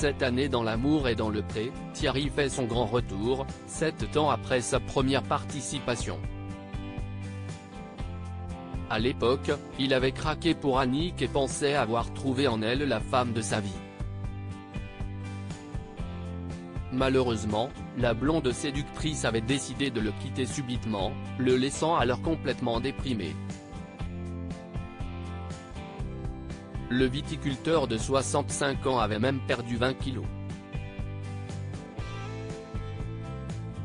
Cette année dans l'amour et dans le pré, Thierry fait son grand retour, 7 ans après sa première participation. À l'époque, il avait craqué pour Annick et pensait avoir trouvé en elle la femme de sa vie. Malheureusement, la blonde séductrice avait décidé de le quitter subitement, le laissant alors complètement déprimé. Le viticulteur de 65 ans avait même perdu 20 kilos.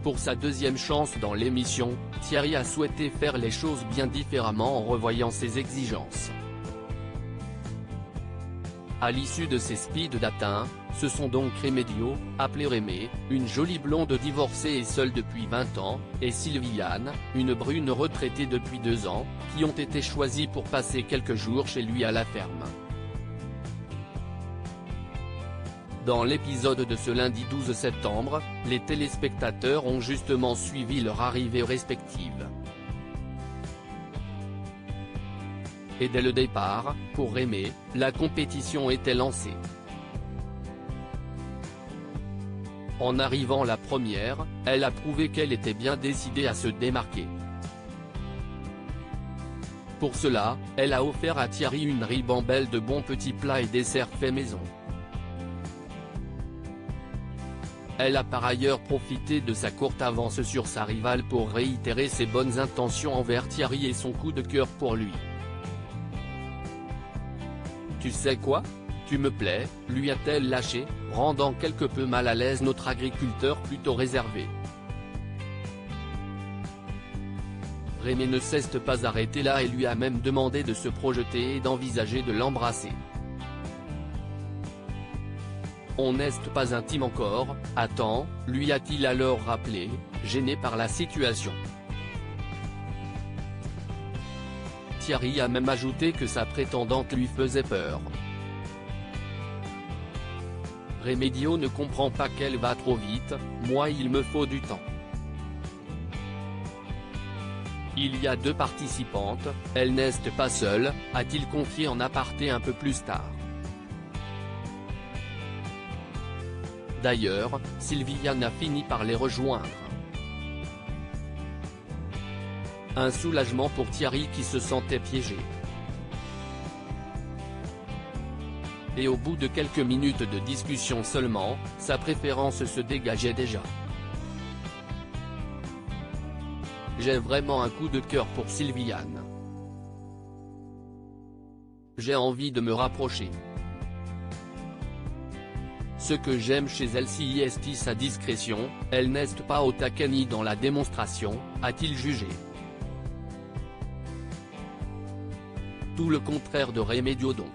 Pour sa deuxième chance dans l'émission, Thierry a souhaité faire les choses bien différemment en revoyant ses exigences. À l'issue de ces speed dating, ce sont donc Remedio, appelée Rémé, une jolie blonde divorcée et seule depuis 20 ans, et Sylviane, une brune retraitée depuis 2 ans, qui ont été choisis pour passer quelques jours chez lui à la ferme. Dans l'épisode de ce lundi 12 septembre, les téléspectateurs ont justement suivi leur arrivée respective. Et dès le départ, pour Rémé, la compétition était lancée. En arrivant la première, elle a prouvé qu'elle était bien décidée à se démarquer. Pour cela, elle a offert à Thierry une ribambelle de bons petits plats et desserts faits maison. Elle a par ailleurs profité de sa courte avance sur sa rivale pour réitérer ses bonnes intentions envers Thierry et son coup de cœur pour lui. Tu sais quoi? Tu me plais, lui a-t-elle lâché, rendant quelque peu mal à l'aise notre agriculteur plutôt réservé. Rémé ne s'est pas arrêté là et lui a même demandé de se projeter et d'envisager de l'embrasser. On n'est pas intime encore, attends, lui a-t-il alors rappelé, gêné par la situation. Thierry a même ajouté que sa prétendante lui faisait peur. Remedio ne comprend pas qu'elle va trop vite, moi il me faut du temps. Il y a 2 participantes, elles n'est pas seules, a-t-il confié en aparté un peu plus tard. D'ailleurs, Sylviane a fini par les rejoindre. Un soulagement pour Thierry qui se sentait piégé. Et au bout de quelques minutes de discussion seulement, sa préférence se dégageait déjà. J'ai vraiment un coup de cœur pour Sylviane. J'ai envie de me rapprocher. Ce que j'aime chez elle c'est sa discrétion, elle n'est pas au taquet ni dans la démonstration, a-t-il jugé. Tout le contraire de Remedio donc.